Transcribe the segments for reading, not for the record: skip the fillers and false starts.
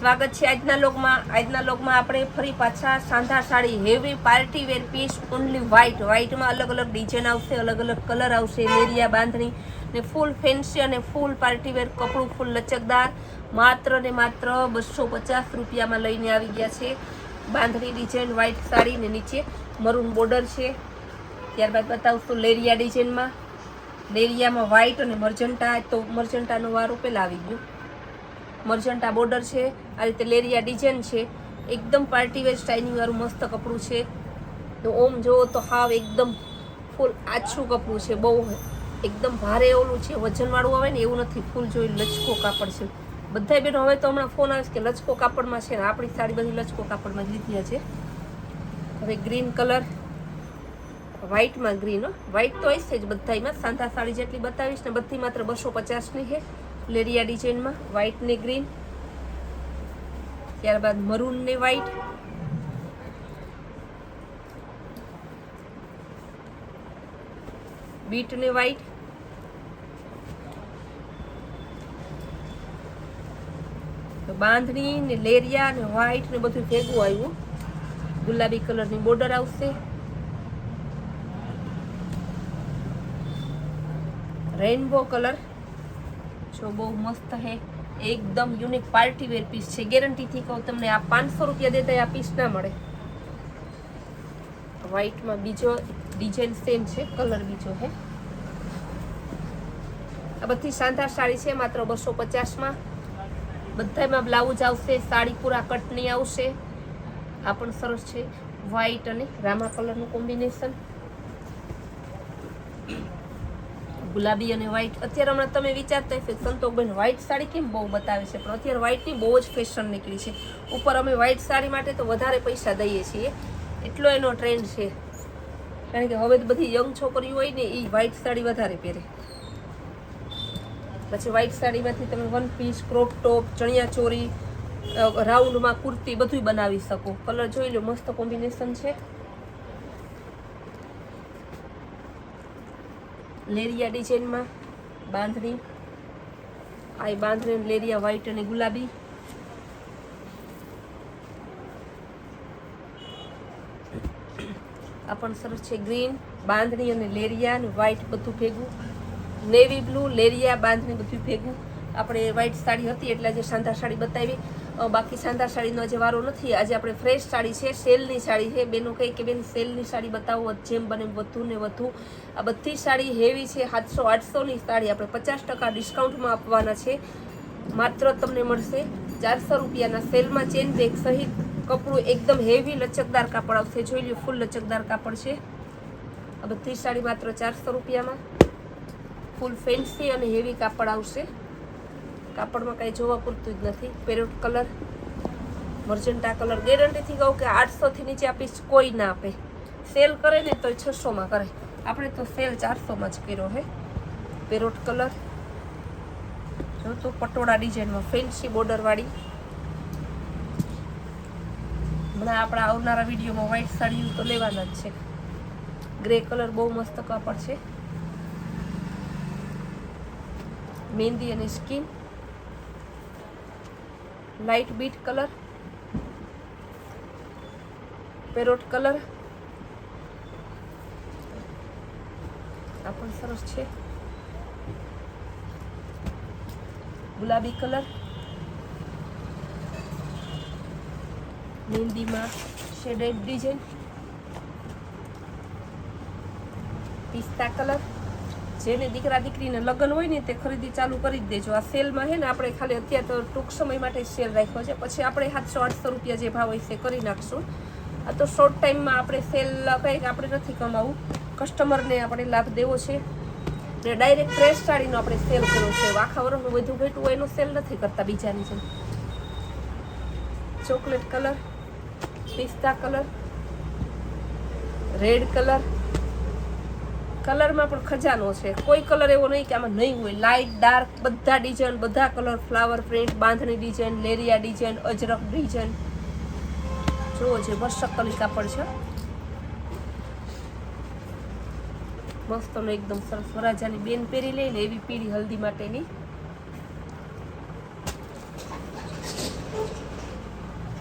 સ્વાગત છે આજના લોકમાં આપણે ફરી પાછા શાનદાર sari heavy party wear piece only વ્હાઇટમાં અલગ અલગ ડિઝાઇન આવશે, અલગ અલગ કલર આવશે, લેરિયા બાંધણી ને ફૂલ ફેન્સી અને ફૂલ પાર્ટી વેર કપડું ફૂલ લચકદાર માત્ર ને માત્ર 250 રૂપિયામાં લઈને આવી ગયા છે। બાંધણી ડિઝાઇન વ્હાઇટ સાડી ને નીચે મરૂન બોર્ડર છે। ત્યારબાદ બતાવશું લેરિયા ડિઝાઇનમાં, લેરિયામાં વ્હાઇટ અને મર્જન્ટા, તો મર્જન્ટાનો વારો પહેલા આવી ગયો। મર્જન્ટા બોર્ડર છે, આ રીતે લેરિયા ડિઝાઇન છે, એકદમ પાર્ટી વેર સ્ટાઇલિંગ વાળું મસ્ત કપડું છે। તો ઓમ જુઓ તો હાવ એકદમ ફૂલ આછું કપડું છે, બહુ એકદમ ભારે ઓલું છે, વજનવાળું આવે ને એવું નથી, ફૂલ જોઈ લચકો કાપડ છે। બધા બેનો હવે તો હમણાં ફોન આવે કે લચકો કાપડમાં છે ને, આપણી સાડી બધી લચકો કાપડમાં જ લીધી છે। હવે ગ્રીન કલર, વ્હાઇટમાં ગ્રીન, વ્હાઇટ તો હશે જ બધામાં, સાંધા સાડી જેટલી બતાવીશ ને બધી માત્ર 250ની છે। લેરિયા ડિઝાઇનમાં વ્હાઇટ ને ગ્રીન, ત્યારબાદ મરૂન ને વ્હાઇટ, બીટ ને વ્હાઇટ, બાંધણી ને લેરિયા ને વ્હાઇટ ને બધું ભેગું આવ્યું। ગુલાબી કલરની બોર્ડર આવશે, રેનબો કલર જો બહુ મસ્ત હે, એકદમ યુનિક પાર્ટી વેર પીસ છે। ગેરંટીથી કહું તમને, આ 500 રૂપિયા દેતા આ પીસ ના મળે। વ્હાઇટમાં બીજો ડિઝાઇન સેમ છે, કલર બીજો હે। આ બધી શાનદાર સાડી છે, માત્ર 250માં। બધામાં બ્લાઉઝ આવશે, સાડી પૂરા કટની આવશે। આ પણ સરસ છે, વ્હાઇટ અને રામા કલરનું કોમ્બિનેશન, ગુલાબી અને વ્હાઇટ। અત્યારે હમણાં તમે વિચારતા હશો સંતોષબેન વ્હાઇટ સાડી કેમ બહુ બતાવે છે, પણ અત્યારે વ્હાઇટની બહુ જ ફેશન નીકળી છે। ઉપર અમે વ્હાઇટ સાડી માટે તો વધારે પૈસા દઈએ છીએ, એટલો એનો ટ્રેન્ડ છે। કારણ કે હવે તો બધી યંગ છોકરીઓ હોય ને એ વ્હાઇટ સાડી વધારે પહેરે। પછી વ્હાઇટ સાડીમાંથી તમે વન પીસ, ક્રોપ ટોપ, ચણિયા ચોરી, રાઉન્ડમાં કુર્તી બધું બનાવી શકો। કલર જોઈ લો, મસ્ત કોમ્બિનેશન છે। લેરિયા ડિઝાઇનમાં બાંધણી, આ બાંધણી લેરિયા વ્હાઇટ અને ગુલાબી, આ પણ સરસ છે, ગ્રીન બાંધણી અને લેરિયા અને વ્હાઇટ બધું ભેગું, નેવી બ્લુ લેરિયા બાંધણી બધું ભેગું। આપણે વ્હાઇટ સાડી હતી એટલે આજે શાનદાર સાડી બતાવી, બાકી શાનદાર સાડીનો આજે વારો નથી। આજે આપણે ફ્રેશ સાડી છે, સેલની સાડી છે। બેનો કહી કે બેન સેલની સાડી બતાવો, જેમ બને વધુ ને વધુ। આ બધી સાડી હેવી છે, 700-800ની સાડી આપણે 50% ડિસ્કાઉન્ટમાં આપવાના છે। માત્ર તમને મળશે 400 રૂપિયાના સેલમાં, ચેન બેગ સહિત કપડું એકદમ હેવી લચકદાર કાપડ આવશે। જોઈ લો, ફૂલ લચકદાર કાપડ છે। આ બધી સાડી માત્ર 400 રૂપિયામાં, ફૂલ ફેન્સી અને હેવી કાપડ આવશે। કાપડમાં કાંઈ જોવા પૂરતું જ નથી। પેરોટ કલર, મર્જન્ટા કલર, ગેરંટીથી કહું કે 800થી નીચે આપીશ કોઈ ના આપે। સેલ કરે ને તો 600માં કરે, આપણે તો સેલ 400માં જ કર્યો છે। પેરોટ કલર જો તો પટોળા ડિઝાઇનમાં ફેન્સી બોર્ડરવાળી। હમણાં આપણા આવનારા વિડીયોમાં વ્હાઇટ સાડી તો લેવાના જ છે। ગ્રે કલર બહુ મસ્ત કાપડ છે, મહેંદી અને skin, light bit colour, parrot colour, આ પણ સરસ છે, ગુલાબી કલર, મહેંદીમાં શેડેડ ડિઝાઇન, પિસ્તા કલર। જેને દીકરા દીકરીને લગ્ન હોય ને તે ખરીદી ચાલુ કરી જ દેજો। આ સેલમાં છે ને, આપણે ખાલી અત્યારે તો ટૂંક સમય માટે સેલ રાખ્યો છે, પછી આપણે 700-800 રૂપિયા જે ભાવ હોય છે કરી નાખશું। આ તો શોર્ટ ટાઈમમાં આપણે સેલ કંઈક આપણે નથી કમાવું, કસ્ટમરને આપણે લાભ દેવો છે ને। ડાયરેક્ટ ફ્રેશ સાડીનો આપણે સેલ કર્યો છે, આખા વર્ષનું બધું ઘટ્યું હોય એનો સેલ નથી કરતા બીજાની જેમ। ચોકલેટ કલર, પિસ્તા કલર, રેડ કલર, કલરમાં પણ ખજાનો છે, કોઈ કલર એવો નહીં કે આમાં નહીં હોય। લાઇટ ડાર્ક બધા ડિઝાઇન, બધા કલર, ફ્લાવર પ્રિન્ટ, બાંધણી ડિઝાઇન, લેરિયા ડિઝાઇન, અજરક ડિઝાઇન જુઓ છે, મસ્તકલી કાપડ છે, મસ્તનો એકદમ સરસ। વરાજાની બેન પહેરી લઈને એવી પીળી હલ્દી માટેની।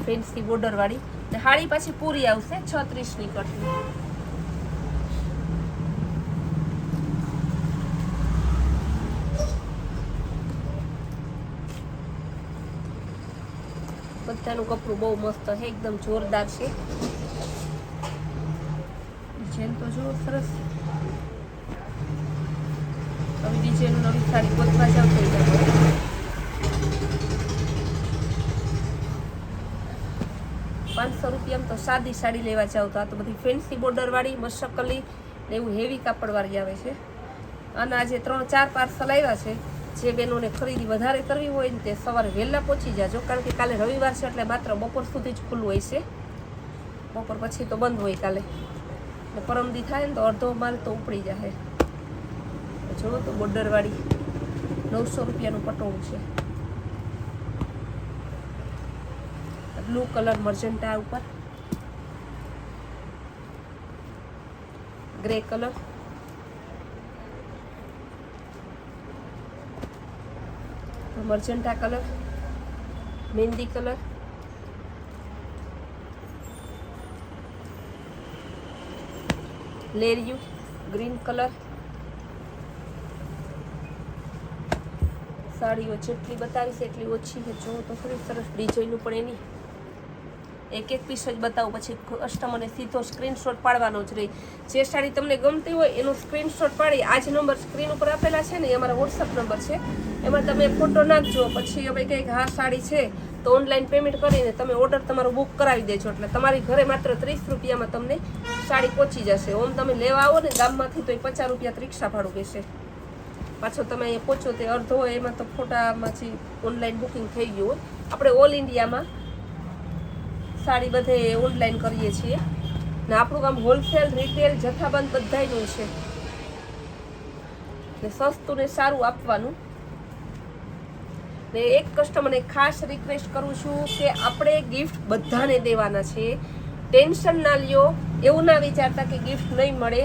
ફેન્સી બોર્ડર વાળી. ને હાડી પાછી પૂરી આવશે 36ની કટની. બધાનું કપડું બહુ મસ્ત છે, એકદમ જોરદાર છે. ડિઝાઇન તો જો સરસ. હવે ડિઝાઇન નવી સાડી ગોતવા જાવ તો 500 રૂપિયામાં તો સાદી સાડી લેવા જાવ તો આ તો બધી ફેન્સી બોર્ડર વાળી મશકલી ને એવું હેવી કાપડ વાળી આવે છે. અને આજે 3-4 પાર્સલ આવ્યા છે. જે બહેનોને ખરીદી વધારે કરવી હોય ને તે સવારે વહેલા પહોંચી જાજો, કારણ કે કાલે રવિવાર છે એટલે માત્ર બપોર સુધી જ ખુલ્લું હોય છે. બપોર પછી તો બંધ હોય કાલે. ને પરમદી થાય ને તો અડધો માલ તો ઉપડી જાય. જોવો તો બોર્ડર વાળી 900 રૂપિયાનું પટોળું છે. બ્લુ કલર મર્જન્ટા ઉપર, ગ્રે કલર, મર્જન્ટા કલર, મહેંદી કલર, લેરિયું ગ્રીન કલર. સાડીઓ જેટલી બતાવીશ એટલી ઓછી છે. જો તો ખરી સરસ ડિઝાઇનનું પણ એની એક પીસ જ બતાવું, પછી કસ્ટમરને સીધો સ્ક્રીનશોટ પાડવાનો જ રહી. જે સાડી તમને ગમતી હોય એનો સ્ક્રીનશોટ પાડી આ જ નંબર સ્ક્રીન ઉપર આપેલા છે ને એ અમારા વોટ્સઅપ નંબર છે, એમાં તમે ફોટો નાખજો. પછી અમે કંઈક હા સાડી છે તો ઓનલાઈન પેમેન્ટ કરીને તમે ઓર્ડર તમારો બુક કરાવી દેજો, એટલે તમારી ઘરે માત્ર 30 રૂપિયામાં તમને સાડી પહોંચી જશે. ઓમ તમે લેવા આવો ને ગામમાંથી તો એ 50 રૂપિયા રિક્ષા ભાડું બેસે. પાછો તમે અહીંયા પહોંચો તે અડધો હોય એમાં તો ફોટામાંથી ઓનલાઈન બુકિંગ થઈ ગયું હોય. આપણે ઓલ ઇન્ડિયામાં સાડી બધે ઓનલાઈન કરીએ છીએ ને આપણું કામ હોલસેલ રિટેલ જથ્થાબંધ બધાયનું છે ને સસ્તું ને સારું આપવાનું. ને એક કસ્ટમરને ખાસ રિક્વેસ્ટ કરું છું કે આપણે ગિફ્ટ બધાને દેવાના છે. ટેન્શન ના લ્યો, એવું ના વિચારતા કે ગિફ્ટ નહીં મળે,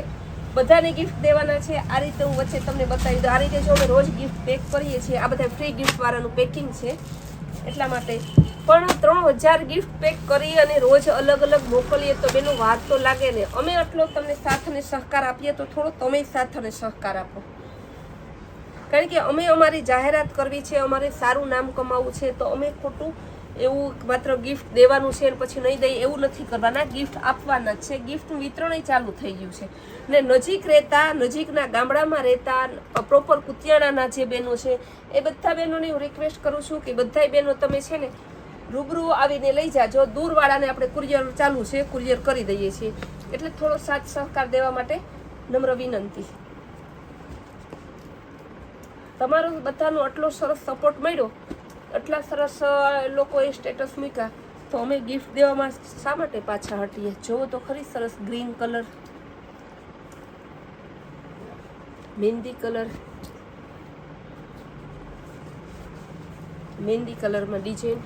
બધાને ગિફ્ટ દેવાના છે. આ રીતે હું વચ્ચે તમને બતાવી દઉં. આ રીતે જો અમે રોજ ગિફ્ટ પેક કરીએ છીએ, આ બધા ફ્રી ગિફ્ટ વાળાનું પેકિંગ છે એટલા માટે. પણ 3000 ગિફ્ટ પેક કરી અને રોજ અલગ અલગ મોકલીએ તો બેનો વાત તો લાગે ને. અમે આટલો તમને સાથ અને સહકાર આપીએ તો થોડો તમે સાથ અને સહકાર આપો, કારણ કે અમે અમારી જાહેરાત કરવી છે, અમારે સારું નામ કમાવવું છે. તો અમે ખોટું એવું માત્ર ગિફ્ટ દેવાનું છે અને પછી નહીં દઈએ એવું નથી કરવાના. ગિફ્ટ આપવાના જ છે. ગિફ્ટનું વિતરણ ચાલુ થઈ ગયું છે. ને નજીક રહેતા, નજીકના ગામડામાં રહેતા પ્રોપર કુતિયાણાના જે બહેનો છે એ બધા બહેનોને હું રિક્વેસ્ટ કરું છું કે બધાય બહેનો તમે છે ને રૂબરૂ આવીને લઈ જાજો. દૂરવાળાને આપણે કુરિયર ચાલુ છે, કુરિયર કરી દઈએ છીએ. એટલે થોડો સાથ સહકાર દેવા માટે નમ્ર વિનંતી. તમારો બધાનો આટલો સરસ સપોર્ટ મળ્યો, આટલા સરસ લોકોએ સ્ટેટસ મૂક્યા, તો અમે ગિફ્ટ દેવામાં શા માટે પાછા હટીએ. જોવો તો ખરી સરસ ગ્રીન કલર, મહેંદી કલર, મહેંદી કલરમાં ડિઝાઇન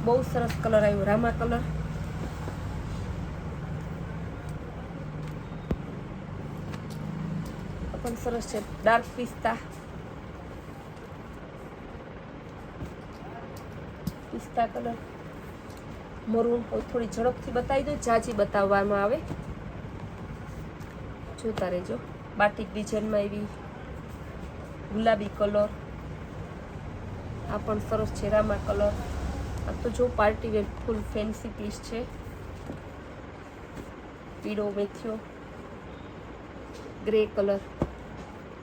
બહુ સરસ કલર આવ્યો. રામા કલર, પણ સરસ છે. ડાર્ક પિસ્તા, પિસ્તા કલર, મરૂન. થોડી ઝડપથી બતાવી દો, જાજી બતાવવામાં આવે, જોતા રહેજો. બાટિક ડિઝાઇનમાં એવી ગુલાબી કલર, આ પણ સરસ છે. રામા કલર. આ તો જો પાર્ટી વેર ફૂલ ફેન્સી પીસ છે. પીળો મેથિયો, ગ્રે કલર.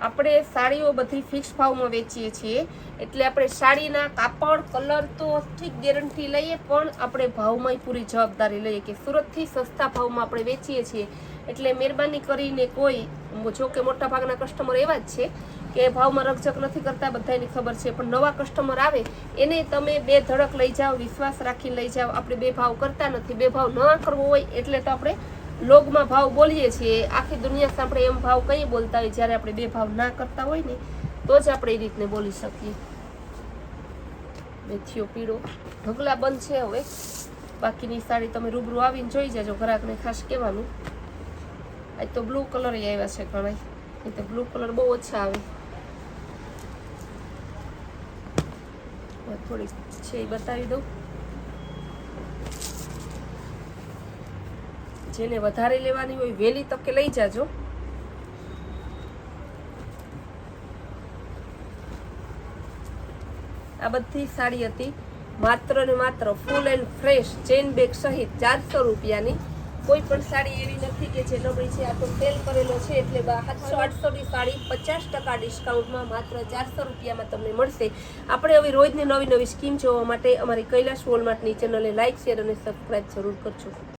આપણે સાડીઓ બધી ફિક્સ ભાવમાં વેચીએ છીએ, એટલે આપણે સાડીના કાપડ કલર તો ઠીક ગેરંટી લઈએ, પણ આપણે ભાવમાં પૂરી જવાબદારી લઈએ કે સુરતથી સસ્તા ભાવમાં આપણે વેચીએ છીએ. એટલે મહેરબાની કરીને કોઈ, જો કે મોટા ભાગના કસ્ટમર એવા જ છે કે ભાવમાં રકઝક નથી કરતા, બધાની ખબર છે. પણ નવા કસ્ટમર આવે એને તમે બે ધડક લઈ જાઓ, વિશ્વાસ રાખીને લઈ જાઓ. આપણે બે ભાવ કરતા નથી. બે ભાવ ન કરવો હોય એટલે તો આપણે લોગમાં ભાવ બોલીએ છીએ. આખી દુનિયા સાંભળે એમ ભાવ કઈ બોલતા હોય. જ્યારે આપણે બે ભાવ ના કરતા હોય ને તો જ આપણે એ રીતને બોલી શકીએ. મેથિયો પીળો, ઢગલા બંધ છે હવે. બાકીની સાડી તમે રૂબરૂ આવીને જોઈ જાજો. ગ્રાહકને ખાસ કહેવાનું. આ તો બ્લુ કલર આવ્યા છે ઘણા, એ તો બ્લુ કલર બહુ ઓછા આવે. થોડી છે એ બતાવી દઉં. જેને વધારે લેવાની હોય વહેલી તકે લઈ જાજો. આ બધી સાડી હતી માત્ર ને માત્ર full and fresh chain bag સહિત 400 રૂપિયાની. કોઈ પણ સાડી એવી નથી કે જે નબળી છે. આ તો સેલ કરેલો છે એટલે 700-800 ની સાડી 50% ડિસ્કાઉન્ટમાં માત્ર 400 રૂપિયામાં તમને મળશે. આપણે હવે રોજની નવી નવી સ્કીમ જોવા માટે અમારી કૈલાશ વોલમાર્ટની ચેનલને લાઇક, શેર અને સબસ્ક્રાઇબ જરૂર કરજો.